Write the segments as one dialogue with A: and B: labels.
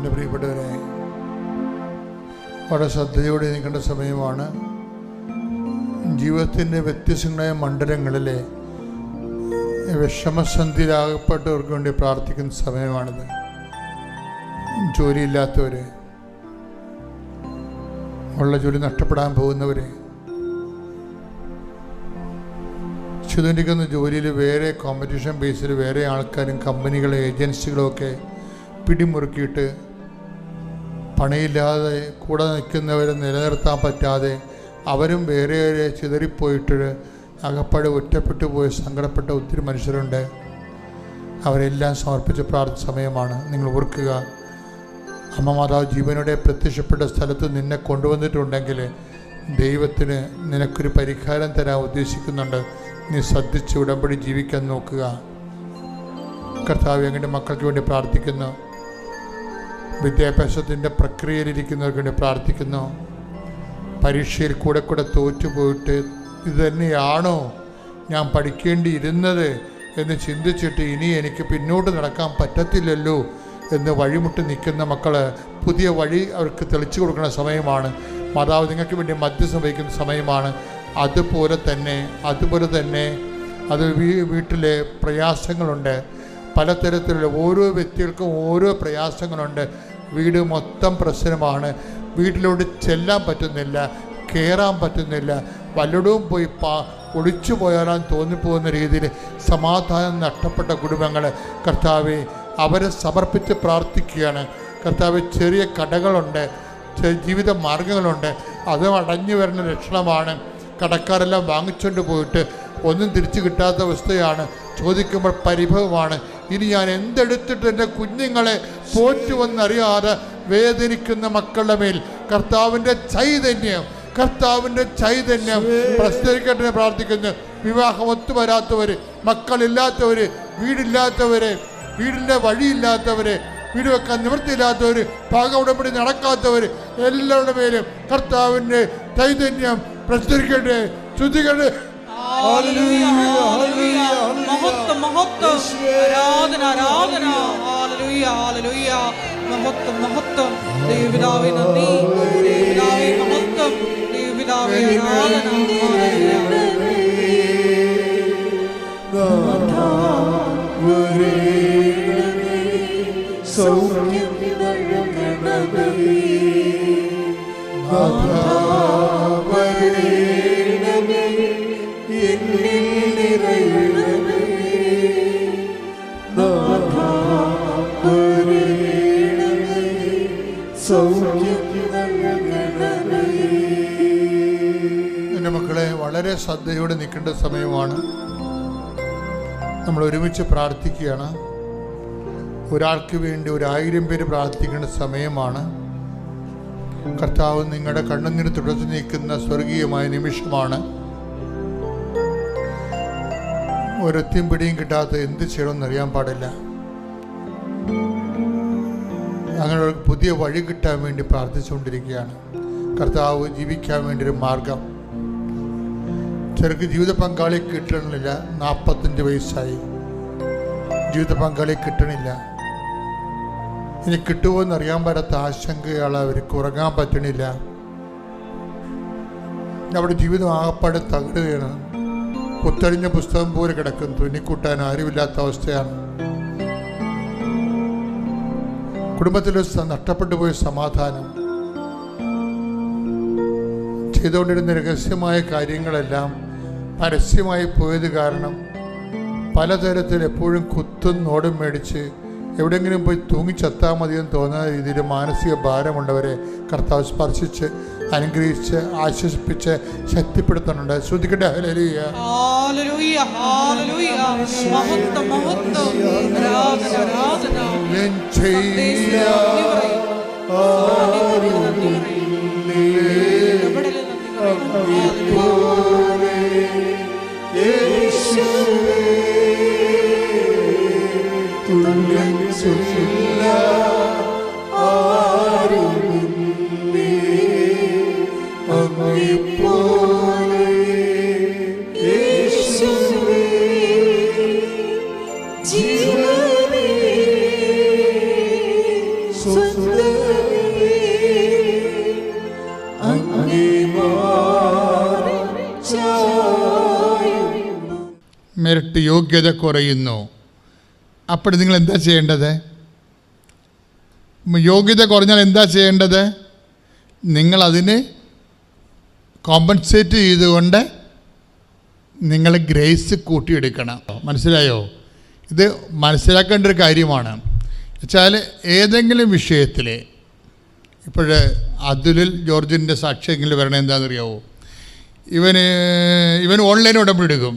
A: എൻ്റെ പ്രിയപ്പെട്ടവരെ, വളരെ ശ്രദ്ധയോടെ നിൽക്കേണ്ട സമയമാണ്. ജീവിതത്തിൻ്റെ വ്യത്യസ്തങ്ങളായ മണ്ഡലങ്ങളിലെ വിഷമസന്ധിയിലാകപ്പെട്ടവർക്ക് വേണ്ടി പ്രാർത്ഥിക്കുന്ന സമയമാണിത്. ജോലിയില്ലാത്തവർ, ഉള്ള ജോലി നഷ്ടപ്പെടാൻ പോകുന്നവർ, ചെയ്തുകൊണ്ടിരിക്കുന്ന ജോലിയിൽ വേറെ കോമ്പറ്റീഷൻ ബേസിൽ വേറെ ആൾക്കാരും കമ്പനികളും ഏജൻസികളും ഒക്കെ പിടിമുറുക്കിയിട്ട് പണിയില്ലാതെ കൂടെ നിൽക്കുന്നവരെ നിലനിർത്താൻ പറ്റാതെ അവരും വേറെ ചിതറിപ്പോയിട്ട് അകപ്പാട് ഒറ്റപ്പെട്ടു പോയി സങ്കടപ്പെട്ട ഒത്തിരി മനുഷ്യരുണ്ട്. അവരെല്ലാം സമർപ്പിച്ച് പ്രാർത്ഥന സമയമാണ്. നിങ്ങൾ ഓർക്കുക, അമ്മ മാതാവ് ജീവനോടെ പ്രത്യക്ഷപ്പെട്ട സ്ഥലത്ത് നിന്നെ കൊണ്ടുവന്നിട്ടുണ്ടെങ്കിൽ ദൈവത്തിന് നിനക്കൊരു പരിഹാരം തരാൻ ഉദ്ദേശിക്കുന്നുണ്ട്. നീ ശ്രദ്ധിച്ച് ഉടമ്പടി ജീവിക്കാൻ നോക്കുക. കർത്താവ് എങ്ങനെ മക്കൾക്ക് വേണ്ടി പ്രാർത്ഥിക്കുന്നു. വിദ്യാഭ്യാസത്തിൻ്റെ പ്രക്രിയയിലിരിക്കുന്നവർക്ക് വേണ്ടി പ്രാർത്ഥിക്കുന്നു. പരീക്ഷയിൽ കൂടെ തോറ്റുപോയിട്ട് ഇത് തന്നെയാണോ ഞാൻ പഠിക്കേണ്ടിയിരുന്നത് എന്ന് ചിന്തിച്ചിട്ട് ഇനി എനിക്ക് പിന്നോട്ട് നടക്കാൻ പറ്റത്തില്ലല്ലോ എന്ന് വഴിമുട്ടി നിൽക്കുന്ന മക്കൾ പുതിയ വഴി അവർക്ക് തെളിച്ചു കൊടുക്കുന്ന സമയമാണ്. മാതാവ് നിങ്ങൾക്ക് വേണ്ടി മധ്യസ്ഥം വഹിക്കുന്ന സമയമാണ്. അതുപോലെ തന്നെ അത് വീട്ടിലെ പ്രയാസങ്ങളുണ്ട്. പലതരത്തിലുള്ള ഓരോ വ്യക്തികൾക്കും ഓരോ പ്രയാസങ്ങളുണ്ട്. വീട് മൊത്തം പ്രശ്നമാണ്. വീട്ടിലോട്ട് ചെല്ലാൻ പറ്റുന്നില്ല, കയറാൻ പറ്റുന്നില്ല. വല്ലയിടവും പോയി ഒളിച്ചു പോയാലാൻ തോന്നിപ്പോകുന്ന രീതിയിൽ സമാധാനം നഷ്ടപ്പെട്ട കുടുംബങ്ങൾ, കർത്താവെ അവരെ സമർപ്പിച്ച് പ്രാർത്ഥിക്കുകയാണ്. കർത്താവ് ചെറിയ കടകളുണ്ട്, ജീവിത മാർഗങ്ങളുണ്ട്, അത് അടഞ്ഞു വരുന്ന ലക്ഷണമാണ്. കടക്കാരെല്ലാം വാങ്ങിച്ചുകൊണ്ട് പോയിട്ട് ഒന്നും തിരിച്ചു കിട്ടാത്ത അവസ്ഥയാണ്. ചോദിക്കുമ്പോൾ പരിഭവമാണ്. ഇനി ഞാൻ എന്തെടുത്തിട്ട് എൻ്റെ കുഞ്ഞുങ്ങളെ പോറ്റുവെന്നറിയാതെ വേദനിക്കുന്ന മക്കളുടെ മേൽ കർത്താവിൻ്റെ ചൈതന്യം പ്രസ്തരിക്കട്ടെ പ്രാർത്ഥിക്കുന്നു. വിവാഹം ഒത്തുവരാത്തവർ, മക്കളില്ലാത്തവർ, വീടിൻ്റെ വഴിയില്ലാത്തവർ, വീട് വെക്കാൻ നിവൃത്തിയില്ലാത്തവർ, പാക ഉടമ്പടി നടക്കാത്തവർ, എല്ലാവരുടെ പേരും കർത്താവിൻ്റെ ചൈതന്യം പ്രസ്തരിക്കട്ടെ. ശ്രുതികട്ടെ. എൻ്റെ മക്കളെ, വളരെ ശ്രദ്ധയോടെ നിൽക്കേണ്ട സമയമാണ്. നമ്മൾ ഒരുമിച്ച് പ്രാർത്ഥിക്കുകയാണ്. ഒരാൾക്ക് വേണ്ടി 1000 പേര് പ്രാർത്ഥിക്കേണ്ട സമയമാണ്. കർത്താവ് നിങ്ങളുടെ കണ്ണുനീർ തുടച്ചു നീക്കുന്ന സ്വർഗീയമായ നിമിഷമാണ്. ഒരൊത്തിയും പിടിയും കിട്ടാത്ത എന്ത് ചെയ്യണമെന്ന് അറിയാൻ പാടില്ല. അങ്ങനെ ഒരു പുതിയ വഴി കിട്ടാൻ വേണ്ടി പ്രാർത്ഥിച്ചുകൊണ്ടിരിക്കുകയാണ്. കർത്താവ് ജീവിക്കാൻ വേണ്ടി ഒരു മാർഗം. ചിലർക്ക് ജീവിത പങ്കാളി കിട്ടണില്ല. 45 വയസ്സായി, ജീവിത പങ്കാളി കിട്ടണില്ല. ഇനി കിട്ടുമോ എന്നറിയാൻ പറ്റാത്ത ആശങ്കയാണ്. അവർക്ക് ഉറങ്ങാൻ പറ്റണില്ല. അവിടെ ജീവിതം ആകപ്പാട് തകരുകയാണ്. കുത്തഴിഞ്ഞ പുസ്തകം പോലെ കിടക്കും. തുന്നിക്കൂട്ടാൻ ആരുമില്ലാത്ത അവസ്ഥയാണ്. കുടുംബത്തിൽ നഷ്ടപ്പെട്ടു പോയ സമാധാനം, ചെയ്തുകൊണ്ടിരുന്ന രഹസ്യമായ കാര്യങ്ങളെല്ലാം പരസ്യമായി പോയത് കാരണം പലതരത്തിൽ എപ്പോഴും കുത്തും നോടും മേടിച്ച് എവിടെയെങ്കിലും പോയി തൂങ്ങിച്ചെത്താൻ മതിയെന്ന് തോന്നുന്ന രീതിയിൽ മാനസിക ഭാരമുള്ളവരെ കർത്താവ് സ്പർശിച്ച് അനുഗ്രഹിച്ച് ആശ്വസിപ്പിച്ച് ശക്തിപ്പെടുത്തുന്നുണ്ട്. ശ്രദ്ധിക്കട്ടെ. ഹല്ലേലൂയ, ഹല്ലേലൂയ, ഹല്ലേലൂയ. മഹത്വം, മഹത്വം, ആരാധന, ആരാധന. മെറിറ്റ് യോഗ്യത കുറയുന്നു. അപ്പോൾ നിങ്ങൾ എന്താ ചെയ്യേണ്ടത്? യോഗ്യത കുറഞ്ഞാൽ എന്താ ചെയ്യേണ്ടത്? നിങ്ങളതിന് കോമ്പൻസേറ്റ് ചെയ്തുകൊണ്ട് നിങ്ങൾ ഗ്രേസ് കൂട്ടിയെടുക്കണം. മനസ്സിലായോ? ഇത് മനസ്സിലാക്കേണ്ട ഒരു കാര്യമാണ്. വെച്ചാൽ ഏതെങ്കിലും വിഷയത്തിൽ ഇപ്പോൾ അതുലിൽ ജോർജിൻ്റെ സാക്ഷ്യങ്ങളിൽ വരണത് എന്താണെന്നറിയാവോ? ഇവൻ ഓൺലൈൻ ഉടമ്പടി എടുക്കും.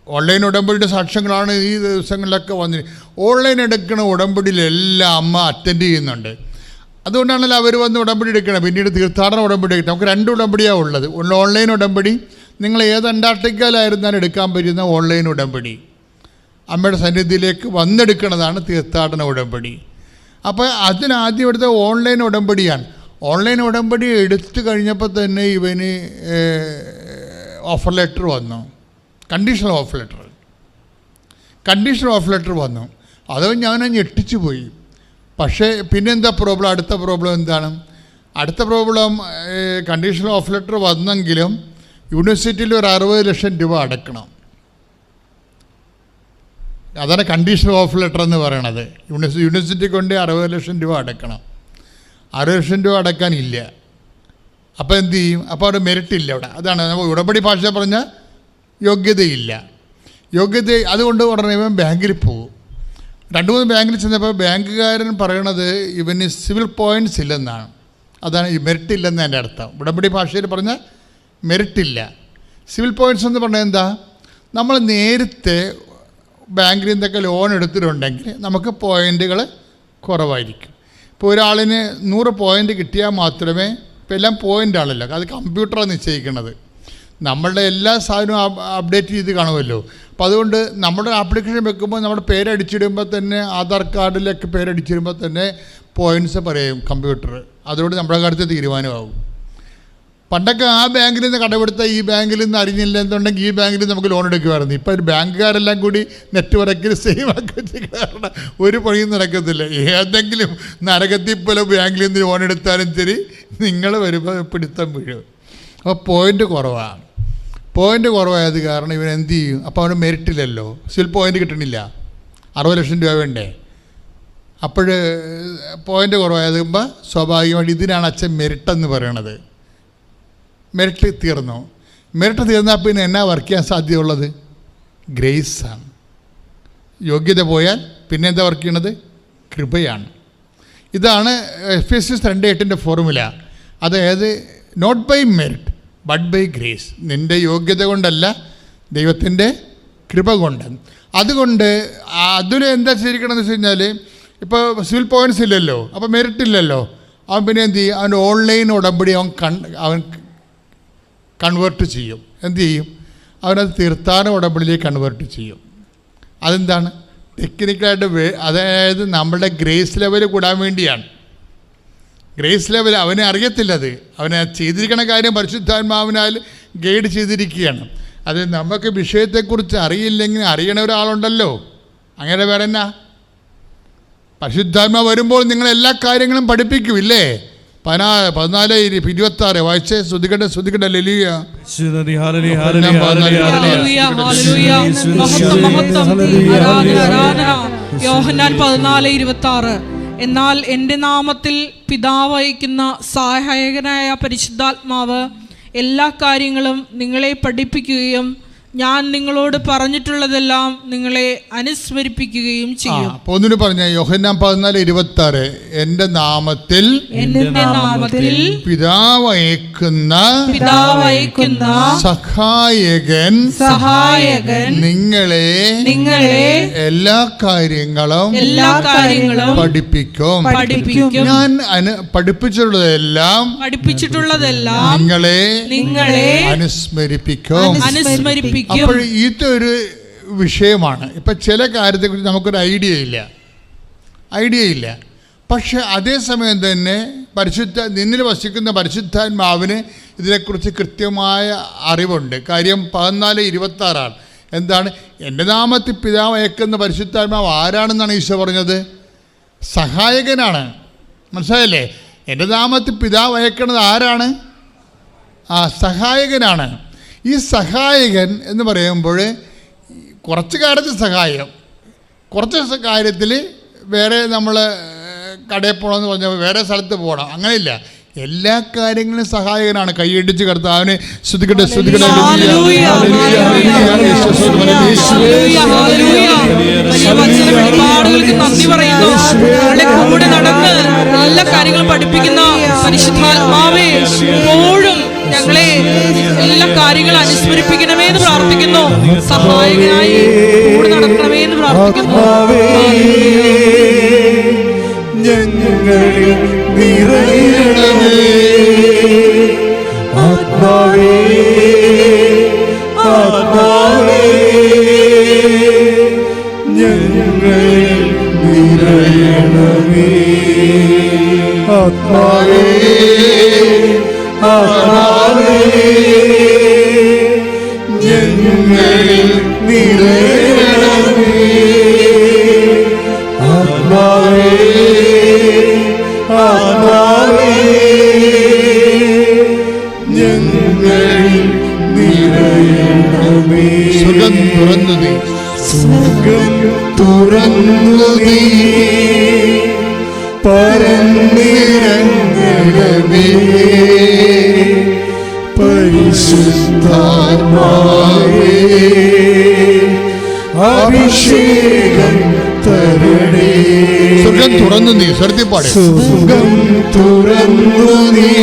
A: ഓൺലൈൻ ഉടമ്പടിയുടെ സാക്ഷ്യങ്ങളാണ് ഈ ദിവസങ്ങളിലൊക്കെ വന്നിരിക്കുന്നത്. ഓൺലൈൻ എടുക്കുന്ന ഉടമ്പടിയിലെല്ലാം അമ്മ അറ്റൻഡ് ചെയ്യുന്നുണ്ട്. അതുകൊണ്ടാണല്ലോ അവർ വന്ന് ഉടമ്പടി എടുക്കണം. പിന്നീട് തീർത്ഥാടന ഉടമ്പടി എടുക്കണം. നമുക്ക് 2 ഉടമ്പടിയാണ് ഉള്ളത്. ഓൺലൈൻ ഉടമ്പടി, നിങ്ങൾ ഏത് അന്റാർട്ടിക്കയിലായിരുന്നാലും എടുക്കാൻ പറ്റുന്ന ഓൺലൈൻ ഉടമ്പടി. അമ്മയുടെ സന്നിധിയിലേക്ക് വന്നെടുക്കുന്നതാണ് തീർത്ഥാടന ഉടമ്പടി. അപ്പോൾ അതിനാദ്യം എടുത്ത ഓൺലൈൻ ഉടമ്പടിയാണ്. ഓൺലൈൻ ഉടമ്പടി എടുത്തു കഴിഞ്ഞപ്പോൾ തന്നെ ഇവന് ഓഫർ ലെറ്റർ വന്നു. കണ്ടീഷണൽ ഓഫ് ലെറ്റർ വന്നു. അത് ഞാൻ ഞെട്ടിച്ചു പോയി. പക്ഷേ പിന്നെന്താ പ്രോബ്ലം? അടുത്ത പ്രോബ്ലം എന്താണ്? അടുത്ത പ്രോബ്ലം കണ്ടീഷണൽ ഓഫ് ലെറ്റർ വന്നെങ്കിലും യൂണിവേഴ്സിറ്റിയിൽ ഒരു 60 ലക്ഷം രൂപ അടക്കണം. അതാണ് കണ്ടീഷണൽ ഓഫ് ലെറ്റർ എന്ന് പറയണത്. യൂണിവേഴ്സിറ്റി കൊണ്ട് 60 ലക്ഷം രൂപ അടക്കണം. 60 ലക്ഷം രൂപ അടക്കാനില്ല. അപ്പോൾ എന്ത് ചെയ്യും? അപ്പോൾ അവിടെ മെറിറ്റ് ഇല്ല. അവിടെ അതാണ് ഉടമ്പടി ഭാഷ പറഞ്ഞാൽ യോഗ്യതയില്ല. അതുകൊണ്ട് ഉടനെ ഇവൻ ബാങ്കിൽ പോകും. 2-3 ബാങ്കിൽ ചെന്നപ്പോൾ ബാങ്കുകാരൻ പറയണത് ഇവന് സിവിൽ പോയിൻറ്റ്സ് ഇല്ലെന്നാണ്. അതാണ് ഈ മെറിറ്റ് ഇല്ലെന്ന് എൻ്റെ അർത്ഥം. ഉടമ്പടി ഭാഷയിൽ പറഞ്ഞാൽ മെറിറ്റില്ല. സിവിൽ പോയിൻറ്റ്സ് എന്ന് പറഞ്ഞാൽ എന്താ? നമ്മൾ നേരത്തെ ബാങ്കിൽ നിന്നൊക്കെ ലോൺ എടുത്തിട്ടുണ്ടെങ്കിൽ നമുക്ക് പോയിൻറ്റുകൾ കുറവായിരിക്കും. ഇപ്പോൾ ഒരാളിന് 100 പോയിൻ്റ് കിട്ടിയാൽ മാത്രമേ, ഇപ്പോൾ എല്ലാം പോയിൻ്റാണല്ലോ, അത് കമ്പ്യൂട്ടറാണ് നിശ്ചയിക്കുന്നത്. നമ്മളുടെ എല്ലാ സാധനവും അപ്ഡേറ്റ് ചെയ്ത് കാണുമല്ലോ. അപ്പോൾ അതുകൊണ്ട് നമ്മുടെ ആപ്ലിക്കേഷൻ വെക്കുമ്പോൾ നമ്മുടെ പേരടിച്ചിടുമ്പോൾ തന്നെ, ആധാർ കാർഡിലൊക്കെ പേരടിച്ചിടുമ്പോൾ തന്നെ പോയിൻറ്റ്സ് പറയും കമ്പ്യൂട്ടർ. അതുകൊണ്ട് നമ്മുടെ കാര്യത്തിൽ തീരുമാനമാകും. പണ്ടൊക്കെ ആ ബാങ്കിൽ നിന്ന് കടമെടുത്ത ഈ ബാങ്കിൽ നിന്ന് അറിഞ്ഞില്ല എന്നുണ്ടെങ്കിൽ ഈ ബാങ്കിൽ നമുക്ക് ലോൺ എടുക്കുമായിരുന്നു. ഇപ്പോൾ ഒരു ബാങ്കുകാരെല്ലാം കൂടി നെറ്റ്വർക്കിൽ സെയിം ആക്കി വെച്ച് കാരണം ഒരു പണിയും നടക്കത്തില്ല. ഏതെങ്കിലും നരകത്തിൽ പോലെ ബാങ്കിൽ നിന്ന് ലോൺ എടുത്താലും ശരി, നിങ്ങൾ വരുമ്പോൾ പിടുത്തം വീഴും. അപ്പോൾ പോയിൻ്റ് കുറവായത് കാരണം ഇവൻ എന്ത് ചെയ്യും? അപ്പോൾ അവന് മെറിറ്റില്ലല്ലോ, സിവിൽ പോയിൻ്റ് കിട്ടണില്ല. 60 ലക്ഷം രൂപ വേണ്ടേ? അപ്പോൾ പോയിൻ്റ് കുറവായതുമ്പോൾ സ്വാഭാവികമായിട്ട് ഇതിനാണ് അച്ഛൻ മെറിറ്റെന്ന് പറയണത്. മെറിറ്റ് തീർന്നാൽ പിന്നെ എന്നാ വർക്ക് ചെയ്യാൻ സാധ്യതയുള്ളത്? ഗ്രേസാണ്. യോഗ്യത പോയാൽ പിന്നെ എന്താ വർക്ക് ചെയ്യണത്? കൃപയാണ്. ഇതാണ് എഫേസ്യൻസ് 2:8 ഫോർമുല. അതായത് not by merit but by grace. നിൻ്റെ യോഗ്യത കൊണ്ടല്ല, ദൈവത്തിൻ്റെ കൃപ കൊണ്ട്. അതുകൊണ്ട് അതിൽ എന്താ ചെയ്തിരിക്കണമെന്ന് വെച്ച് കഴിഞ്ഞാൽ, ഇപ്പോൾ സിവിൽ പോയിൻറ്റ്സ് ഇല്ലല്ലോ, അപ്പോൾ മെറിറ്റ് ഇല്ലല്ലോ. അവൻ പിന്നെ എന്ത് ചെയ്യും? അവൻ ഓൺലൈൻ ഉടമ്പടി അവൻ കൺവേർട്ട് ചെയ്യും. എന്ത് ചെയ്യും? അവനത് തീർത്ഥാടന ഉടമ്പടിയിലേക്ക് കൺവേർട്ട് ചെയ്യും. അതെന്താണ്? ടെക്നിക്കലായിട്ട് അതായത് നമ്മുടെ ഗ്രേസ് ലെവൽ കൂടാൻ വേണ്ടിയാണ്. ഗ്രേസ് ലെവൽ അവനെ അറിയത്തില്ലത്. അവനെ ചെയ്തിരിക്കുന്ന കാര്യം പരിശുദ്ധാത്മാവിനാൽ ഗൈഡ് ചെയ്തിരിക്കുകയാണ്. അത് നമുക്ക് വിഷയത്തെക്കുറിച്ച് അറിയില്ലെങ്കിൽ അറിയണ ഒരാളുണ്ടല്ലോ. അങ്ങനെ വേറെ എന്നാ? പരിശുദ്ധാത്മാവ് വരുമ്പോൾ നിങ്ങൾ എല്ലാ കാര്യങ്ങളും പഠിപ്പിക്കുമില്ലേ? 14:26 വായിച്ചേ. ശ്രുതികട്ടെ ലെലിയ.
B: യോഹന്നാൻ 14:26. എന്നാൽ എൻ്റെ നാമത്തിൽ പിതാവ് അയക്കുന്ന സഹായകനായ പരിശുദ്ധാത്മാവ് എല്ലാ കാര്യങ്ങളും നിങ്ങളെ പഠിപ്പിക്കുകയും ഞാൻ നിങ്ങളോട് പറഞ്ഞിട്ടുള്ളതെല്ലാം നിങ്ങളെ അനുസ്മരിപ്പിക്കുകയും ചെയ്യും.
A: ഒന്നിനു പറഞ്ഞ യോഹന്നാൻ 14:26. എൻ്റെ നാമത്തിൽ പിതാവ് അയക്കുന്ന സഹായകൻ നിങ്ങളെ എല്ലാ കാര്യങ്ങളും പഠിപ്പിക്കും. ഞാൻ പഠിപ്പിച്ചിട്ടുള്ളതെല്ലാം നിങ്ങളെ അനുസ്മരിപ്പിക്കും. അപ്പോൾ ഇതൊരു വിഷയമാണ്. ഇപ്പം ചില കാര്യത്തെക്കുറിച്ച് നമുക്കൊരു ഐഡിയ ഇല്ല. പക്ഷെ അതേസമയം തന്നെ നിന്നിൽ വസിക്കുന്ന പരിശുദ്ധാത്മാവിന് ഇതിനെക്കുറിച്ച് കൃത്യമായ അറിവുണ്ട്. കാര്യം 14:26. എന്താണ്? എൻ്റെ നാമത്തിൽ പിതാവ് അയക്കുന്ന പരിശുദ്ധാത്മാവ് ആരാണെന്നാണ് ഈശോ പറഞ്ഞത്? സഹായകനാണ്. മനസ്സിലായല്ലേ? എൻ്റെ നാമത്തിൽ പിതാവ് അയക്കണത് ആരാണ്? സഹായകനാണ്. ഈ സഹായകൻ എന്ന് പറയുമ്പോൾ കുറച്ച് കാര്യത്തിൽ സഹായം, കുറച്ച് കാര്യത്തിൽ വേറെ നമ്മൾ കടയിൽ പോകണമെന്ന് പറഞ്ഞാൽ വേറെ സ്ഥലത്ത് പോകണം, അങ്ങനെയില്ല. എല്ലാ കാര്യങ്ങളും സഹായകനാണ്. കൈയടിച്ച് കർത്താവിനെ സ്തുതിക്കട്ടെ, സ്തുതിക്കട്ടെ.
B: നന്ദി പറയുന്നു. കൂടെ നടന്ന് എല്ലാ കാര്യങ്ങളും പഠിപ്പിക്കുന്ന പരിശുദ്ധാത്മാവേ, എപ്പോഴും ഞങ്ങളെ എല്ലാ കാര്യങ്ങളും അനുസ്മരിപ്പിക്കണമേ എന്ന് പ്രാർത്ഥിക്കുന്നു. സഹായകനായി കൂടെ നടക്കണമേ എന്ന് പ്രാർത്ഥിക്കുന്നു.
C: ഞങ്ങളിൽ നിറയണമേ ആത്മാവേ, ആത്മാവേ, ഞങ്ങളിൽ നിറയണമേ ആത്മാവേ, ആത്മാവേ, ഞങ്ങളിൽ നിറയണമേ ആത്മാവേ, ആത്മാവേ, ഞങ്ങളിൽ നിറയണമേ.
A: സ്വർഗ്ഗം തുറന്നു നീ,
C: സ്വർഗ്ഗം തുറന്നു നീ, പരന്നിറങ്ങണമേ പരിശുദ്ധാത്മാവേ, അഭിഷേകം തരണേ.
A: സ്വർഗ്ഗം തുറന്നു നീ, സ്വർഗ്ഗപ്പാട്.
C: സ്വർഗ്ഗം തുറന്നു നീ,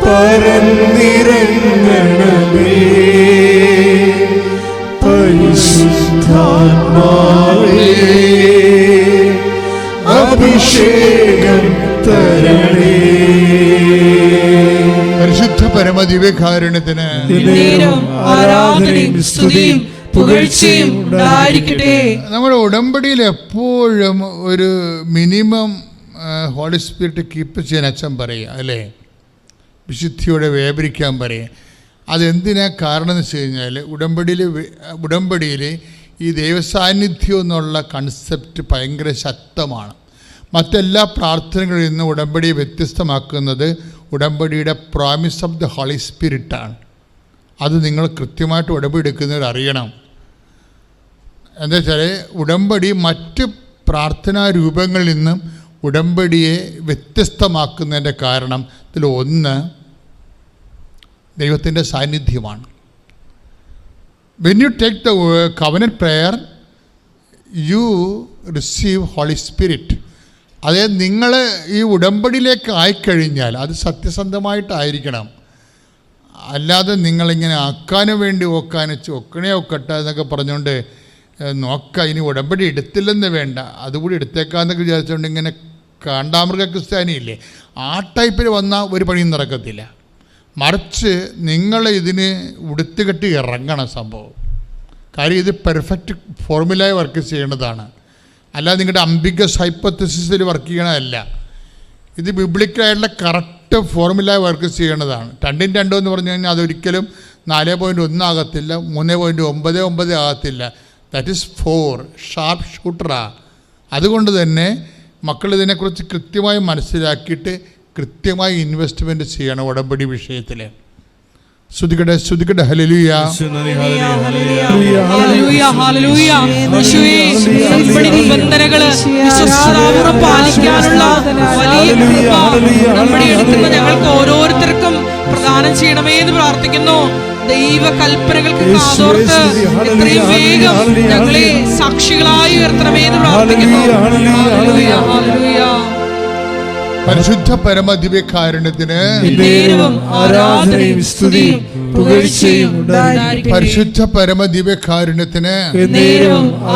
C: പരന്നിറങ്ങണമേ പരിശുദ്ധാത്മാവേ, അഭിഷേകം തരണേ.
A: പരിശുദ്ധ പരമദിവ്യകാരുണ്യത്തിന്
B: ആരാധനയും സ്തുതിയും പുകഴ്ചയും ഉണ്ടായിരിക്കട്ടെ.
A: നമ്മുടെ ഉടമ്പടിയിൽ എപ്പോഴും ഒരു മിനിമം ഹോളി സ്പിരിറ്റ് കീപ്പ് ചെയ്യാൻ അച്ഛൻ പറയുക, അല്ലേ? വിശുദ്ധിയോടെ വ്യാപരിക്കാൻ പറയുക. അതെന്തിനാ കാരണം എന്ന് വെച്ച് കഴിഞ്ഞാൽ ഉടമ്പടിയിൽ ഈ ദൈവസാന്നിധ്യം എന്നുള്ള കൺസെപ്റ്റ് ഭയങ്കര ശക്തമാണ്. മറ്റെല്ലാ പ്രാർത്ഥനകളിൽ നിന്നും ഉടമ്പടിയെ വ്യത്യസ്തമാക്കുന്നത് ഉടമ്പടിയുടെ പ്രോമിസ് ഓഫ് ദ ഹോളി സ്പിരിറ്റാണ്. അത് നിങ്ങൾ കൃത്യമായിട്ട് ഉടമ്പടി എടുക്കുന്നവർ അറിയണം. എന്താ വെച്ചാൽ ഉടമ്പടി മറ്റ് പ്രാർത്ഥനാ രൂപങ്ങളിൽ നിന്നും ഉടമ്പടിയെ വ്യത്യസ്തമാക്കുന്നതിൻ്റെ കാരണം ഇതിലൊന്ന് ദൈവത്തിൻ്റെ സാന്നിധ്യമാണ്. When you take the covenant prayer you receive holy spirit. അതായത് നിങ്ങൾ ഈ ഉടമ്പടിയിലേക്ക് ആയിക്കഴിഞ്ഞാൽ അത് സത്യസന്ധമായിട്ടായിരിക്കണം. അല്ലാതെ നിങ്ങളിങ്ങനെ ആക്കാനും വേണ്ടി ഒക്കണേ ഒക്കട്ടെ എന്നൊക്കെ പറഞ്ഞുകൊണ്ട് നോക്കാം, ഇനി ഉടമ്പടി എടുത്തില്ലെന്ന് വേണ്ട, അതുകൂടി എടുത്തേക്കാന്നൊക്കെ വിചാരിച്ചുകൊണ്ട് ഇങ്ങനെ കാണ്ടാമൃഗ ക്രിസ്ത്യാനിയില്ലേ, ആ ടൈപ്പിൽ വന്നാൽ ഒരു പണിയും നടക്കത്തില്ല. മറിച്ച് നിങ്ങൾ ഇതിന് ഉടുത്തുകെട്ടി ഇറങ്ങണം സംഭവം. കാര്യം ഇത് പെർഫെക്റ്റ് ഫോർമുലയായി വർക്ക് ചെയ്യേണ്ടതാണ്, അല്ലാതെ നിങ്ങളുടെ അംബിഗസ് ഹൈപ്പോത്തസിസിൽ വർക്ക് ചെയ്യണതല്ല. ഇത് ബിബ്ലിക്കലായിട്ടുള്ള കറക്റ്റ് ഫോർമുലയായി വർക്ക് ചെയ്യേണ്ടതാണ്. 2 എന്ന് പറഞ്ഞു കഴിഞ്ഞാൽ അതൊരിക്കലും 4.1 ആകത്തില്ല, 3.99 ആകത്തില്ല. ദാറ്റ് ഈസ് 4 ഷാർപ്പ് ഷൂട്ടറാ. അതുകൊണ്ട് തന്നെ മക്കൾ ഇതിനെക്കുറിച്ച് കൃത്യമായി മനസ്സിലാക്കിയിട്ട് കൃത്യമായി ഇൻവെസ്റ്റ്മെൻറ്റ് ചെയ്യണം ഉടമ്പടി വിഷയത്തിൽ. സ്തുതിക്കട്ടെ, സ്തുതിക്കട്ടെ. ഹല്ലേലൂയ,
B: ഹല്ലേലൂയ, ഹല്ലേലൂയ. യേശുവേ, ഉടമ്പടി നിബന്ധനകൾ വിശ്വസ്തതാപൂർവ്വം പാലിക്കാനുള്ള വലിയ കൃപ ഉടമ്പടി എടുക്കുന്ന ഞങ്ങൾക്ക് ഓരോരുത്തർക്കും പ്രദാനം ചെയ്യണമേ എന്ന് പ്രാർത്ഥിക്കുന്നു. ദൈവ കൽപ്പനകൾക്ക് കാതോർത്ത് എത്രയും വേഗം ഞങ്ങളെ സാക്ഷികളായി ഉയർത്തണമേ എന്ന് പ്രാർത്ഥിക്കുന്നു. Hallelujah, hallelujah.
A: പരിശുദ്ധ പരമദിവ്യകാരുണ്യത്തിന്
C: ആരാധനയും സ്തുതിയും പുകഴ്ചയും ഉണ്ടായിരിക്കട്ടെ.
A: പരിശുദ്ധ പരമദിവ്യകാരുണ്യത്തിന്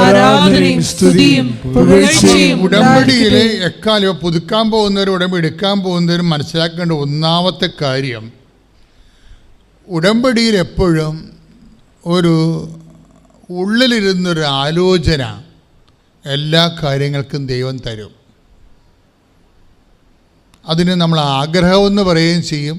C: ആരാധനയും സ്തുതിയും പുകഴ്ചയും.
A: ഉടമ്പടിയിലെ എക്കാലം പുതുക്കാൻ പോകുന്നവരും ഉടമ്പടി എടുക്കാൻ പോകുന്നവരും മനസ്സിലാക്കേണ്ട ഒന്നാമത്തെ കാര്യം, ഉടമ്പടിയിൽ എപ്പോഴും ഒരു ഉള്ളിലിരുന്നൊരു ആലോചന എല്ലാ കാര്യങ്ങൾക്കും ദൈവം തരും. അതിന് നമ്മൾ ആഗ്രഹമെന്ന് പറയുകയും ചെയ്യും,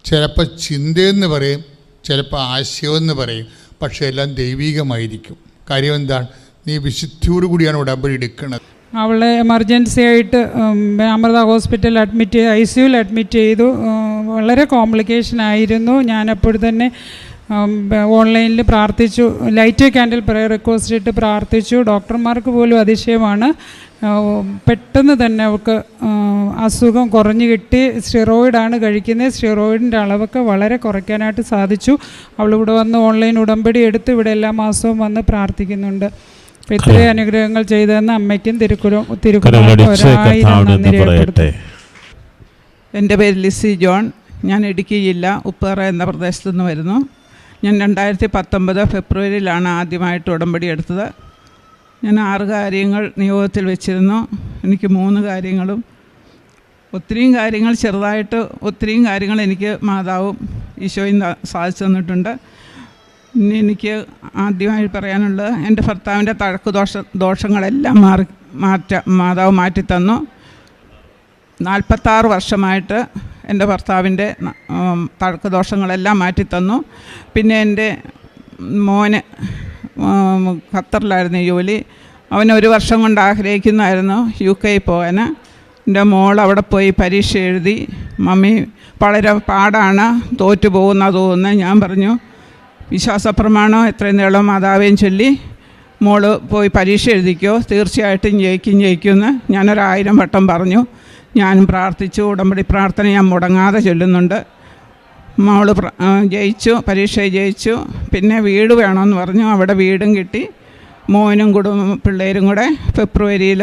A: ചിലപ്പോൾ ചിന്തയെന്ന് പറയും, ചിലപ്പോൾ ആശയമെന്ന് പറയും. പക്ഷേ എല്ലാം ദൈവികമായിരിക്കും. കാര്യം എന്താണ്? നീ വിശുദ്ധിയോടു കൂടിയാണ് ഉടമ്പടി എടുക്കുന്നത്.
D: അവളെ എമർജൻസി ആയിട്ട് അമൃത ഹോസ്പിറ്റലിൽ ICUവിൽ അഡ്മിറ്റ് ചെയ്തു. വളരെ കോംപ്ലിക്കേഷൻ ആയിരുന്നു. ഞാനപ്പോൾ തന്നെ ഓൺലൈനിൽ പ്രാർത്ഥിച്ചു, ലൈറ്റ് ക്യാൻഡിൽ പ്രയർ റിക്വസ്റ്റ് ഇട്ട് പ്രാർത്ഥിച്ചു. ഡോക്ടർമാർക്ക് പോലും അതിശയമാണ്. പെട്ടെന്ന് തന്നെ അവൾക്ക് അസുഖം കുറഞ്ഞു കിട്ടി. സ്റ്റിറോയിഡാണ് കഴിക്കുന്നത്. സ്റ്റിറോയിഡിൻ്റെ അളവൊക്കെ വളരെ കുറയ്ക്കാനായിട്ട് സാധിച്ചു. അവളിവിടെ വന്ന് ഓൺലൈൻ ഉടമ്പടി എടുത്ത് ഇവിടെ എല്ലാ മാസവും വന്ന് പ്രാർത്ഥിക്കുന്നുണ്ട്. അപ്പോൾ ഇത്രയും അനുഗ്രഹങ്ങൾ ചെയ്തതെന്ന് അമ്മയ്ക്കും തിരുക്കുറം.
E: എൻ്റെ പേര് ലിസി ജോൺ. ഞാൻ ഇടുക്കി ജില്ല ഉപ്പേറ എന്ന പ്രദേശത്തു നിന്ന് വരുന്നു. ഞാൻ 2019 ഫെബ്രുവരിയിലാണ് ആദ്യമായിട്ട് ഉടമ്പടി എടുത്തത്. ഞാൻ 6 കാര്യങ്ങൾ നിയോഗത്തിൽ വെച്ചിരുന്നു. എനിക്ക് 3 കാര്യങ്ങളും ഒത്തിരിയും കാര്യങ്ങൾ ചെറുതായിട്ട് ഒത്തിരിയും കാര്യങ്ങൾ എനിക്ക് മാതാവും ഈശോയും സാധിച്ചു തന്നിട്ടുണ്ട്. ഇനി എനിക്ക് ആദ്യമായി പറയാനുള്ളത്, എൻ്റെ ഭർത്താവിൻ്റെ തഴക്ക് ദോഷങ്ങളെല്ലാം മാതാവ് മാറ്റിത്തന്നു. 46 വർഷമായിട്ട് എൻ്റെ ഭർത്താവിൻ്റെ തഴക്ക് ദോഷങ്ങളെല്ലാം മാറ്റിത്തന്നു. പിന്നെ എൻ്റെ മോന് ഖത്തറിലായിരുന്നു ജോലി. അവൻ 1 വർഷം കൊണ്ട് ആഗ്രഹിക്കുന്നതായിരുന്നു UK പോകാൻ. എൻ്റെ മോൾ അവിടെ പോയി പരീക്ഷ എഴുതി. മമ്മി വളരെ പാടാണ്, തോറ്റു പോകുന്ന തോന്നുന്നത്. ഞാൻ പറഞ്ഞു, വിശ്വാസപ്രമാണം എത്രയും നീളം മാതാവേയും ചൊല്ലി മോൾ പോയി പരീക്ഷ എഴുതിക്കോ, തീർച്ചയായിട്ടും ജയിക്കുമെന്ന് ഞാനൊരു1000 വട്ടം പറഞ്ഞു. ഞാനും പ്രാർത്ഥിച്ചു. ഉടമ്പടി പ്രാർത്ഥന ഞാൻ മുടങ്ങാതെ ചൊല്ലുന്നുണ്ട്. മോൾ ജയിച്ചു, പരീക്ഷയിൽ ജയിച്ചു. പിന്നെ വീട് വേണമെന്ന് പറഞ്ഞു. അവിടെ വീടും കിട്ടി. മോനും പിള്ളേരും കൂടെ ഫെബ്രുവരിയിൽ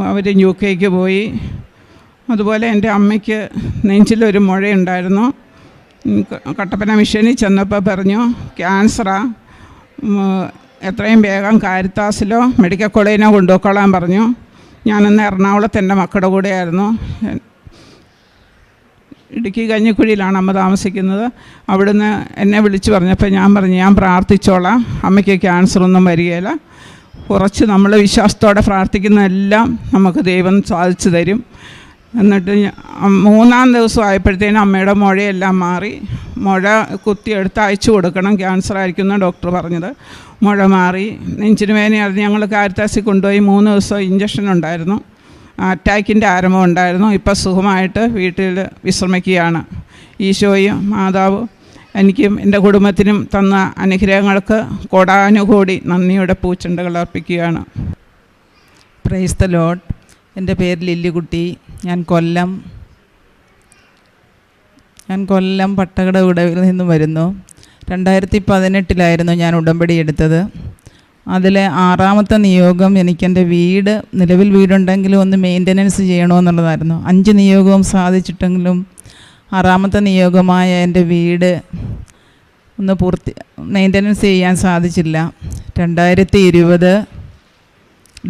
E: അവർ UK പോയി. അതുപോലെ എൻ്റെ അമ്മയ്ക്ക് നെഞ്ചിലൊരു മുഴയുണ്ടായിരുന്നു. കട്ടപ്പന മിഷനിൽ ചെന്നപ്പോൾ പറഞ്ഞു ക്യാൻസറാ, എത്രയും വേഗം കാരിത്താസിലോ മെഡിക്കൽ കോളേജിനോ കൊണ്ടുപോയിക്കോളാൻ പറഞ്ഞു. ഞാനന്ന് എറണാകുളത്ത് എൻ്റെ മക്കളുടെ കൂടെയായിരുന്നു. ഇടുക്കി കഞ്ഞിക്കുഴിയിലാണ് അമ്മ താമസിക്കുന്നത്. അവിടുന്ന് എന്നെ വിളിച്ച് പറഞ്ഞപ്പോൾ ഞാൻ പറഞ്ഞു, ഞാൻ പ്രാർത്ഥിച്ചോളാം, അമ്മയ്ക്ക് ക്യാൻസറൊന്നും വരികയില്ല. കുറച്ച് നമ്മൾ വിശ്വാസത്തോടെ പ്രാർത്ഥിക്കുന്നതെല്ലാം നമുക്ക് ദൈവം സാധിച്ചു തരും. എന്നിട്ട് 3-ാം ദിവസം ആയപ്പോഴത്തേനും അമ്മയുടെ മുഴയെല്ലാം മാറി. മുഴ കുത്തിയെടുത്ത് അയച്ചു കൊടുക്കണം, ക്യാൻസർ ആയിരിക്കുന്ന ഡോക്ടർ പറഞ്ഞത്. മുഴ മാറി. നെഞ്ചിന് വേദനയായിരുന്നു. ഞങ്ങൾ കാരിത്താസിൽ കൊണ്ടുപോയി 3 ദിവസം ഇഞ്ചക്ഷൻ ഉണ്ടായിരുന്നു. അറ്റാക്കിൻ്റെ ആരംഭം ഉണ്ടായിരുന്നു. ഇപ്പം സുഖമായിട്ട് വീട്ടിൽ വിശ്രമിക്കുകയാണ്. ഈശോയും മാതാവും എനിക്കും എൻ്റെ കുടുംബത്തിനും തന്ന അനുഗ്രഹങ്ങൾക്ക് കോടാനുകോടി നന്ദിയുടെ പൂച്ചെണ്ടുകൾ അർപ്പിക്കുകയാണ്.
F: Praise the Lord. എൻ്റെ പേര് ലില്ലിക്കുട്ടി. ഞാൻ കൊല്ലം പട്ടകട ഉടവിൽ നിന്നും വരുന്നു. 2018 ഞാൻ ഉടമ്പടി എടുത്തത്. അതിലെ 6ാമത്തെ നിയോഗം എനിക്കെൻ്റെ വീട്, നിലവിൽ വീടുണ്ടെങ്കിലും ഒന്ന് മെയിൻ്റനൻസ് ചെയ്യണമെന്നുള്ളതായിരുന്നു. 5 നിയോഗവും സാധിച്ചിട്ടെങ്കിലും 6ാമത്തെ നിയോഗമായ എൻ്റെ വീട് ഒന്ന് മെയിൻ്റനൻസ് ചെയ്യാൻ സാധിച്ചില്ല. 2020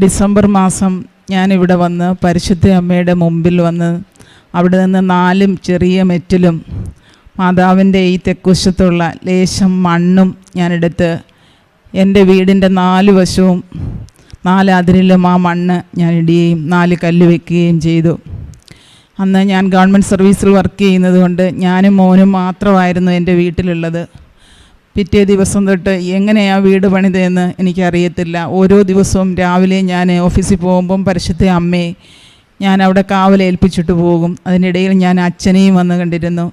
F: ഡിസംബർ മാസം ഞാനിവിടെ വന്ന് പരിശുദ്ധ അമ്മയുടെ മുമ്പിൽ വന്ന് അവിടെ നിന്ന് 4 ചെറിയ മെറ്റിലും മാതാവിൻ്റെ ഈ തെക്കുവശത്തുള്ള ലേശം മണ്ണും ഞാനെടുത്ത് എൻ്റെ വീടിൻ്റെ 4 വശവും 4 അതിരിലും ആ മണ്ണ് ഞാൻ ഇടുകയും 4 കല്ല് വയ്ക്കുകയും ചെയ്തു. അന്ന് ഞാൻ ഗവൺമെൻറ് സർവീസിൽ വർക്ക് ചെയ്യുന്നത് കൊണ്ട് ഞാനും മോനും മാത്രമായിരുന്നു എൻ്റെ വീട്ടിലുള്ളത്. പിറ്റേ ദിവസം തൊട്ട് എങ്ങനെയാണ് വീട് പണിതതെന്ന് എനിക്കറിയത്തില്ല. ഓരോ ദിവസവും രാവിലെ ഞാൻ ഓഫീസിൽ പോകുമ്പം പരിശുദ്ധ അമ്മയെ ഞാൻ അവിടെ കാവലേൽപ്പിച്ചിട്ട് പോകും. അതിനിടയിൽ ഞാൻ അച്ഛനെയും വന്ന് കണ്ടിരുന്നു.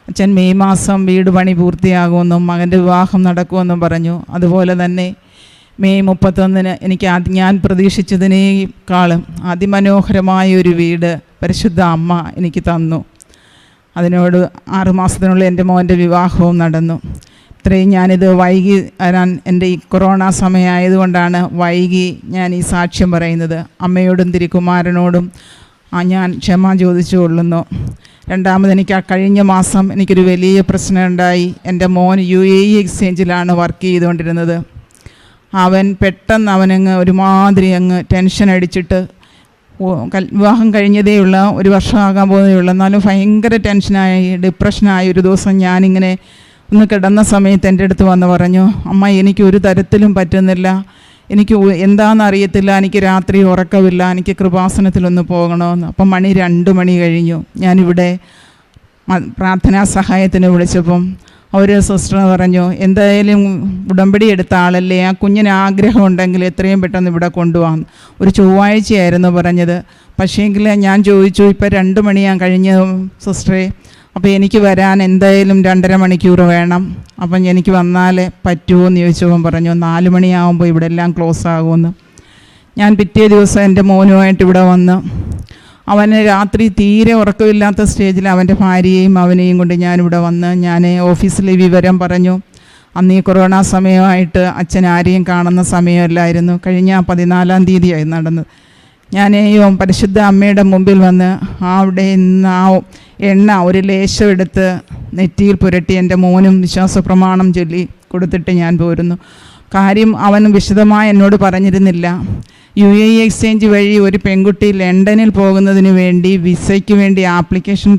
F: അച്ഛൻ മെയ് മാസം വീട് പണി പൂർത്തിയാകുമെന്നും മകൻ്റെ വിവാഹം നടക്കുമെന്നും പറഞ്ഞു. അതുപോലെ തന്നെ മെയ് 31 എനിക്ക് ഞാൻ പ്രതീക്ഷിച്ചതിനേക്കാളും അതിമനോഹരമായ ഒരു വീട് പരിശുദ്ധ അമ്മ എനിക്ക് തന്നു. അതിനോട് 6 മാസത്തിനുള്ളിൽ എൻ്റെ മോൻ്റെ വിവാഹവും നടന്നു. ഇത്രയും ഞാനിത് വൈകി വരാൻ, എൻ്റെ ഈ കൊറോണ സമയമായതുകൊണ്ടാണ് വൈകി ഞാൻ ഈ സാക്ഷ്യം പറയുന്നത്. അമ്മയോടും തിരുക്കുമാരനോടും ഞാൻ ക്ഷമ ചോദിച്ചു കൊള്ളുന്നു. രണ്ടാമത് എനിക്ക് കഴിഞ്ഞ മാസം എനിക്കൊരു വലിയ പ്രശ്നമുണ്ടായി. എൻ്റെ മോൻ UAE എക്സ്ചേഞ്ചിലാണ് വർക്ക് ചെയ്തുകൊണ്ടിരുന്നത്. അവൻ പെട്ടെന്ന് അവനങ്ങ് ഒരുമാതിരി അങ്ങ് ടെൻഷൻ അടിച്ചിട്ട്, വിവാഹം കഴിഞ്ഞതേയുള്ള 1 വർഷമാകാൻ പോകുന്നതേയുള്ളൂ, എന്നാലും ഭയങ്കര ടെൻഷനായി ഡിപ്രഷനായി. ഒരു ദിവസം ഞാനിങ്ങനെ ഒന്ന് കിടന്ന സമയത്ത് എൻ്റെ അടുത്ത് വന്ന് പറഞ്ഞു, അമ്മ എനിക്ക് ഒരു തരത്തിലും പറ്റുന്നില്ല, എനിക്ക് എന്താണെന്നറിയത്തില്ല, എനിക്ക് രാത്രി ഉറക്കമില്ല, എനിക്ക് കൃപാസനത്തിലൊന്ന് പോകണമെന്ന്. അപ്പം 2 മണി കഴിഞ്ഞു. ഞാനിവിടെ പ്രാർത്ഥനാ സഹായത്തിന് വിളിച്ചപ്പം ഒരു സിസ്റ്റർ പറഞ്ഞു, എന്തായാലും ഉടമ്പടി എടുത്ത ആളല്ലേ, ആ കുഞ്ഞിന് ആഗ്രഹം ഉണ്ടെങ്കിൽ എത്രയും പെട്ടെന്ന് ഇവിടെ കൊണ്ടുപോകാം. ഒരു ചൊവ്വാഴ്ചയായിരുന്നു പറഞ്ഞത്. പക്ഷേങ്കിൽ ഞാൻ ചോദിച്ചു, ഇപ്പം 2 മണിയാ കഴിഞ്ഞ് സിസ്റ്ററെ, അപ്പോൾ എനിക്ക് വരാൻ എന്തായാലും 2.5 മണിക്കൂർ വേണം, അപ്പം എനിക്ക് വന്നാൽ പറ്റുമോ എന്ന് ചോദിച്ചപ്പോൾ പറഞ്ഞു 4 മണിയാകുമ്പോൾ ഇവിടെ എല്ലാം ക്ലോസ് ആകുമെന്ന്. ഞാൻ പിറ്റേ ദിവസം എൻ്റെ മോനുമായിട്ട് ഇവിടെ വന്ന്, അവന് രാത്രി തീരെ ഉറക്കമില്ലാത്ത സ്റ്റേജിൽ അവൻ്റെ ഭാര്യയെയും അവനെയും കൊണ്ട് ഞാനിവിടെ വന്ന് ഞാൻ ഓഫീസിലെ വിവരം പറഞ്ഞു. അന്ന് ഈ കൊറോണ സമയമായിട്ട് അച്ഛൻ ആരെയും കാണുന്ന സമയമല്ലായിരുന്നു. കഴിഞ്ഞ 14-ാം തീയതിയായി നടന്നത്. ഞാൻ പരിശുദ്ധ അമ്മയുടെ മുമ്പിൽ വന്ന് അവിടെ നിന്ന് ആ എണ്ണ ഒരു ലേശം എടുത്ത് നെറ്റിയിൽ പുരട്ടി എൻ്റെ മോനും വിശ്വാസ പ്രമാണം ചൊല്ലി കൊടുത്തിട്ട് ഞാൻ പോരുന്നു. കാര്യം അവൻ വിശദമായി എന്നോട് പറഞ്ഞിരുന്നില്ല. UAE എക്സ്ചേഞ്ച് വഴി ഒരു പെൺകുട്ടി ലണ്ടനിൽ പോകുന്നതിന് വേണ്ടി വിസയ്ക്ക് വേണ്ടി ആപ്ലിക്കേഷൻ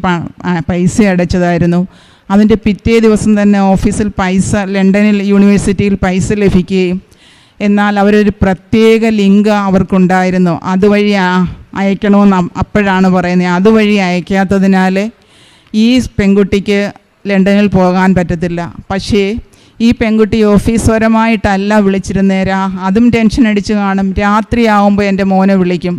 F: പൈസ അടച്ചതായിരുന്നു. അതിൻ്റെ പിറ്റേ ദിവസം തന്നെ ഓഫീസിൽ പൈസ, ലണ്ടനിൽ യൂണിവേഴ്സിറ്റിയിൽ പൈസ ലഭിക്കുകയും, എന്നാൽ അവരൊരു പ്രത്യേക ലിങ്ക് അവർക്കുണ്ടായിരുന്നു, അതുവഴി അയക്കണമെന്ന് അപ്പോഴാണ് പറയുന്നത്. അതുവഴി അയക്കാത്തതിനാൽ ഈ പെൺകുട്ടിക്ക് ലണ്ടനിൽ പോകാൻ പറ്റത്തില്ല. പക്ഷേ ഈ പെൺകുട്ടി ഓഫീസുപരമായിട്ടല്ല വിളിച്ചിരുന്നേരാ, അതും ടെൻഷൻ അടിച്ച് കാണും. രാത്രിയാവുമ്പോൾ എൻ്റെ മോനെ വിളിക്കും.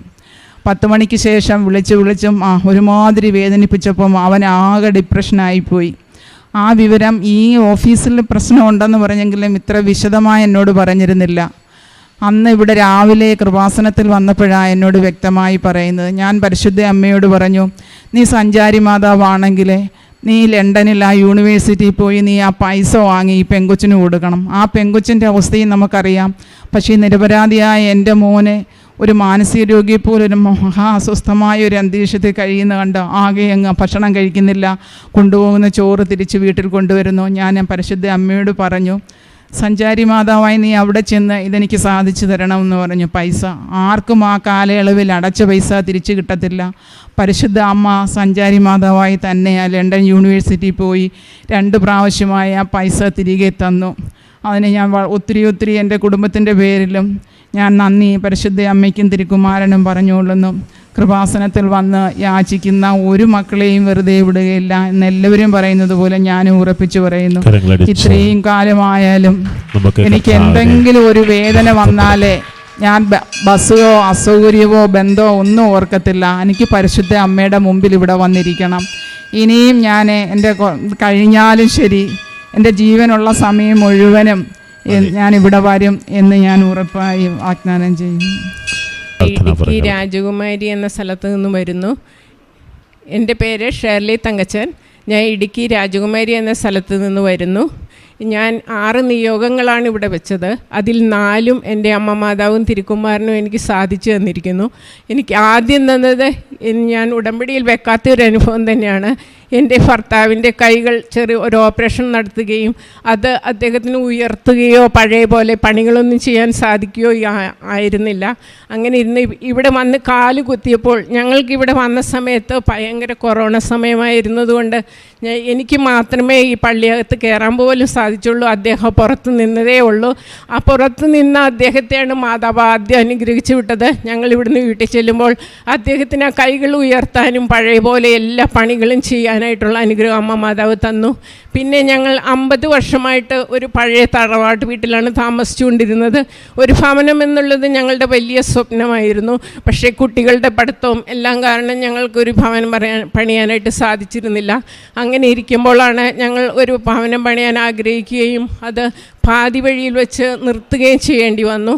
F: 10 മണിക്ക് ശേഷം വിളിച്ചും ഒരുമാതിരി വേദനിപ്പിച്ചപ്പം അവൻ ആകെ ഡിപ്രഷനായിപ്പോയി. ആ വിവരം ഈ ഓഫീസിൽ പ്രശ്നമുണ്ടെന്ന് പറഞ്ഞെങ്കിലും ഇത്ര വിശദമായി എന്നോട് പറഞ്ഞിരുന്നില്ല. അന്ന് ഇവിടെ രാവിലെ കൃപാസനത്തിൽ വന്നപ്പോഴാണ് എന്നോട് വ്യക്തമായി പറയുന്നത്. ഞാൻ പരിശുദ്ധ അമ്മയോട് പറഞ്ഞു, നീ സഞ്ചാരി മാതാവാണെങ്കിൽ നീ ലണ്ടനിൽ ആ യൂണിവേഴ്സിറ്റിയിൽ പോയി നീ ആ പൈസ വാങ്ങി ഈ പെങ്കൊച്ചിന് കൊടുക്കണം. ആ പെങ്കൊച്ചിൻ്റെ അവസ്ഥയും നമുക്കറിയാം. പക്ഷേ നിരപരാധിയായ എൻ്റെ മോനെ ഒരു മാനസിക രോഗിയെ പോലൊരു മഹാ അസ്വസ്ഥമായ ഒരു അന്തരീക്ഷത്തിൽ കഴിയുന്ന കണ്ട് ആകെ അങ്ങ് ഭക്ഷണം കഴിക്കുന്നില്ല, കൊണ്ടുപോകുന്ന ചോറ് തിരിച്ച് വീട്ടിൽ കൊണ്ടുവരുന്നു. ഞാൻ പരിശുദ്ധ അമ്മയോട് പറഞ്ഞു, സഞ്ചാരി മാതാവായി നീ അവിടെ ചെന്ന് ഇതെനിക്ക് സാധിച്ചു തരണമെന്ന് പറഞ്ഞു. പൈസ ആർക്കും ആ കാലയളവിൽ അടച്ച പൈസ തിരിച്ചു കിട്ടത്തില്ല. പരിശുദ്ധ അമ്മ സഞ്ചാരി മാതാവായി തന്നെ ആ ലണ്ടൻ യൂണിവേഴ്സിറ്റിയിൽ പോയി 2 പ്രാവശ്യമായി ആ പൈസ തിരികെ തന്നു. അതിന് ഞാൻ ഒത്തിരി എൻ്റെ കുടുംബത്തിൻ്റെ പേരിലും ഞാൻ നന്ദി പരിശുദ്ധ അമ്മയ്ക്കും തിരുക്കുമാരനും പറഞ്ഞുകൊള്ളുന്നു. കൃപാസനത്തിൽ വന്ന് യാചിക്കുന്ന ഒരു മക്കളെയും വെറുതെ വിടുകയില്ല എന്നെല്ലാവരും പറയുന്നത് പോലെ ഞാനും ഉറപ്പിച്ചു പറയുന്നു. ഇത്രയും കാലമായാലും എനിക്ക് എന്തെങ്കിലും ഒരു വേദന വന്നാലേ ഞാൻ ബസ്സോ അസൗകര്യമോ ബന്ധമോ ഒന്നും ഓർക്കത്തില്ല. എനിക്ക് പരിശുദ്ധ അമ്മയുടെ മുമ്പിൽ ഇവിടെ വന്നിരിക്കണം. ഇനിയും ഞാൻ എൻ്റെ കഴിഞ്ഞാലും ശരി എൻ്റെ ജീവനുള്ള സമയം മുഴുവനും ഞാൻ ഇവിടെ വരും എന്ന് ഞാൻ ഉറപ്പായി വാഗ്ദാനം ചെയ്യുന്നു.
G: ഇടുക്കി രാജകുമാരി എന്ന സ്ഥലത്ത് നിന്ന് വരുന്നു. എൻ്റെ പേര് ഷേർലി തങ്കച്ചൻ. ഞാൻ ഇടുക്കി രാജകുമാരി എന്ന സ്ഥലത്ത് നിന്ന് വരുന്നു. ഞാൻ 6 നിയോഗങ്ങളാണ് ഇവിടെ വെച്ചത്. അതിൽ 4 എൻ്റെ അമ്മ മാതാവും തിരുക്കുമാരനും എനിക്ക് സാധിച്ചു തന്നിരിക്കുന്നു. എനിക്ക് ആദ്യം തന്നത് ഞാൻ ഉടമ്പടിയിൽ വെക്കാത്തൊരു അനുഭവം തന്നെയാണ്. എൻ്റെ ഭർത്താവിൻ്റെ കൈകൾ ഒരു ഓപ്പറേഷൻ നടത്തുകയും അത് അദ്ദേഹത്തിന് ഉയർത്തുകയോ പഴയ പോലെ പണികളൊന്നും ചെയ്യാൻ സാധിക്കുകയോ ആയിരുന്നില്ല. അങ്ങനെ ഇരുന്ന് ഇവിടെ വന്ന് കാല് കുത്തിയപ്പോൾ ഞങ്ങൾക്കിവിടെ വന്ന സമയത്ത് ഭയങ്കര കൊറോണ സമയമായിരുന്നതുകൊണ്ട് എനിക്ക് മാത്രമേ ഈ പള്ളിയകത്ത് കയറാൻ പോലും സാധിച്ചുള്ളൂ. അദ്ദേഹം പുറത്ത് നിന്നതേ ഉള്ളൂ. ആ പുറത്ത് നിന്ന അദ്ദേഹത്തെയാണ് മാതാവ് ആദ്യം അനുഗ്രഹിച്ചു വിട്ടത്. ഞങ്ങളിവിടുന്ന് വീട്ടിൽ ചെല്ലുമ്പോൾ അദ്ദേഹത്തിന് ആ കൈകൾ ഉയർത്താനും പഴയ പോലെ എല്ലാ പണികളും ചെയ്യാനായിട്ടുള്ള അനുഗ്രഹം അമ്മ മാതാവ് തന്നു. പിന്നെ ഞങ്ങൾ 50 വർഷമായിട്ട് ഒരു പഴയ തറവാട്ട് വീട്ടിലാണ് താമസിച്ചുകൊണ്ടിരുന്നത്. ഒരു ഭവനം എന്നുള്ളത് ഞങ്ങളുടെ വലിയ സ്വപ്നമായിരുന്നു. പക്ഷേ കുട്ടികളുടെ പഠിത്തവും എല്ലാം കാരണം ഞങ്ങൾക്കൊരു ഭവനം പണിയാനായിട്ട് സാധിച്ചിരുന്നില്ല. അങ്ങനെ ഇരിക്കുമ്പോഴാണ് ഞങ്ങൾ ഒരു ഭവനം പണിയാൻ ആഗ്രഹിക്കുകയും അത് പാതി വഴിയിൽ വെച്ച് നിർത്തുകയും ചെയ്യേണ്ടി വന്നു.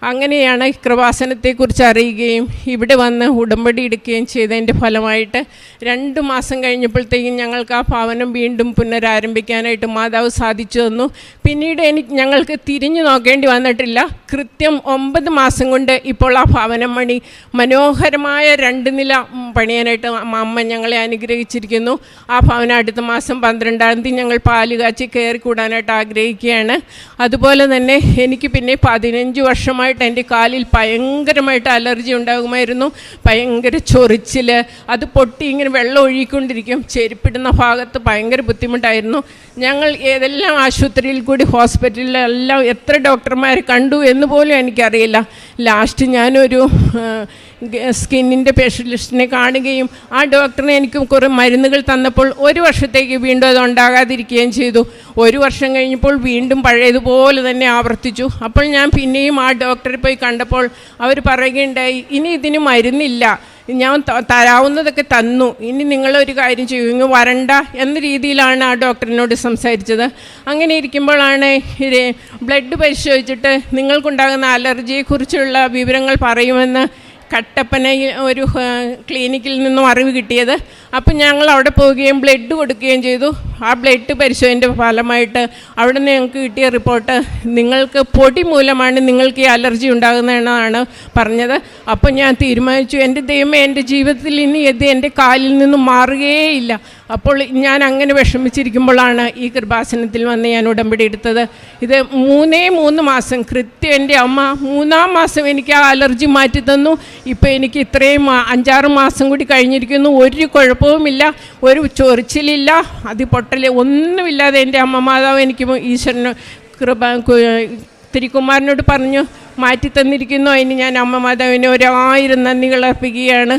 G: അങ്ങനെയാണ് കൃപാസനത്തെക്കുറിച്ച് അറിയുകയും ഇവിടെ വന്ന് ഉടമ്പടി എടുക്കുകയും ചെയ്തതിൻ്റെ ഫലമായിട്ട് 2 മാസം കഴിഞ്ഞപ്പോഴത്തേക്കും ഞങ്ങൾക്ക് ആ ഭവനം വീണ്ടും പുനരാരംഭിക്കാനായിട്ട് മാതാവ് സാധിച്ചു തന്നു. പിന്നീട് ഞങ്ങൾക്ക് തിരിഞ്ഞു നോക്കേണ്ടി വന്നിട്ടില്ല. കൃത്യം 9 മാസം കൊണ്ട് ഇപ്പോൾ ആ ഭവനം പണി മനോഹരമായ 2 നില പണിയാനായിട്ട് അമ്മ ഞങ്ങളെ അനുഗ്രഹിച്ചിരിക്കുന്നു. ആ ഭവനം അടുത്ത മാസം 12-ാം തീയതി ഞങ്ങൾ പാല് കാച്ചി കയറി കൂടാനായിട്ട് ആഗ്രഹിക്കുകയാണ്. അതുപോലെ തന്നെ എനിക്ക് പിന്നെ 15 വർഷമായിട്ട് എൻ്റെ കാലിൽ ഭയങ്കരമായിട്ട് അലർജി ഉണ്ടാകുമായിരുന്നു. ഭയങ്കര ചൊറിച്ചിൽ, അത് പൊട്ടി ഇങ്ങനെ വെള്ളം ഒഴുകിക്കൊണ്ടിരിക്കും. ചെരുപ്പിടുന്ന ഭാഗത്ത് ഭയങ്കര ബുദ്ധിമുട്ടായിരുന്നു. ഞങ്ങൾ ഏതെല്ലാം ആശുപത്രിയിൽ കൂടി ഹോസ്പിറ്റലിലെല്ലാം എത്ര ഡോക്ടർമാരെ കണ്ടു എന്ന് പോലും എനിക്കറിയില്ല. ലാസ്റ്റ് ഞാനൊരു സ്കിന്നിൻ്റെ സ്പെഷ്യലിസ്റ്റിനെ കാണുകയും ആ ഡോക്ടറിനെ എനിക്ക് കുറേ മരുന്നുകൾ തന്നപ്പോൾ 1 വർഷത്തേക്ക് വീണ്ടും അത് ഉണ്ടാകാതിരിക്കുകയും ചെയ്തു. 1 വർഷം കഴിഞ്ഞപ്പോൾ വീണ്ടും പഴയതുപോലെ തന്നെ ആവർത്തിച്ചു. അപ്പോൾ ഞാൻ പിന്നെയും ആ ഡോക്ടറെ പോയി കണ്ടപ്പോൾ അവർ പറയുകയുണ്ടായി, ഇനി ഇതിന് മരുന്നില്ല, ഞാൻ തരാവുന്നതൊക്കെ തന്നു, ഇനി നിങ്ങളൊരു കാര്യം ചെയ്യും, ഇങ്ങ് വരണ്ട എന്ന രീതിയിലാണ് ആ ഡോക്ടറിനോട് സംസാരിച്ചത്. അങ്ങനെ ഇരിക്കുമ്പോഴാണ് ബ്ലഡ് പരിശോധിച്ചിട്ട് നിങ്ങൾക്കുണ്ടാകുന്ന അലർജിയെക്കുറിച്ചുള്ള വിവരങ്ങൾ പറയുമെന്ന് കട്ടപ്പന ഒരു ക്ലിനിക്കിൽ നിന്നും അറിവ് കിട്ടിയത്. അപ്പം ഞങ്ങൾ അവിടെ പോവുകയും ബ്ലഡ് കൊടുക്കുകയും ചെയ്തു. ആ ബ്ലഡ് പരിശോധനയുടെ ഫലമായിട്ട് അവിടെ നിന്ന് ഞങ്ങൾക്ക് കിട്ടിയ റിപ്പോർട്ട്, നിങ്ങൾക്ക് പൊടി മൂലമാണ് നിങ്ങൾക്ക് ഈ അലർജി ഉണ്ടാകുന്നതെന്നാണ് പറഞ്ഞത്. അപ്പം ഞാൻ തീരുമാനിച്ചു, എൻ്റെ ദൈവമേ, എൻ്റെ ജീവിതത്തിൽ ഇനി ഇത് എൻ്റെ കാലിൽ നിന്നും മാറുകയേയില്ല. അപ്പോൾ ഞാൻ അങ്ങനെ വിഷമിച്ചിരിക്കുമ്പോഴാണ് ഈ കൃപാസനത്തിൽ വന്ന് ഞാൻ ഉടമ്പടി എടുത്തത്. ഇത് 3 മാസം കൃത്യം എൻ്റെ അമ്മ 3-ാം മാസം എനിക്ക് ആ അലർജി മാറ്റി തന്നു. ഇപ്പോൾ എനിക്ക് ഇത്രയും 5-6 മാസം കൂടി കഴിഞ്ഞിരിക്കുന്നു, ഒരു കുഴപ്പവുമില്ല, ഒരു ചൊറിച്ചിലില്ല, അതിപൊട്ടൽ ഒന്നുമില്ലാതെ എൻ്റെ അമ്മ മാതാവ് എനിക്ക് ഈശ്വരന് തിരുക്കുമാരനോട് പറഞ്ഞു മാറ്റി തന്നിരിക്കുന്നു. അതിന് ഞാൻ അമ്മ മാതാവിന് 1000 നന്ദികൾ അർപ്പിക്കുകയാണ്.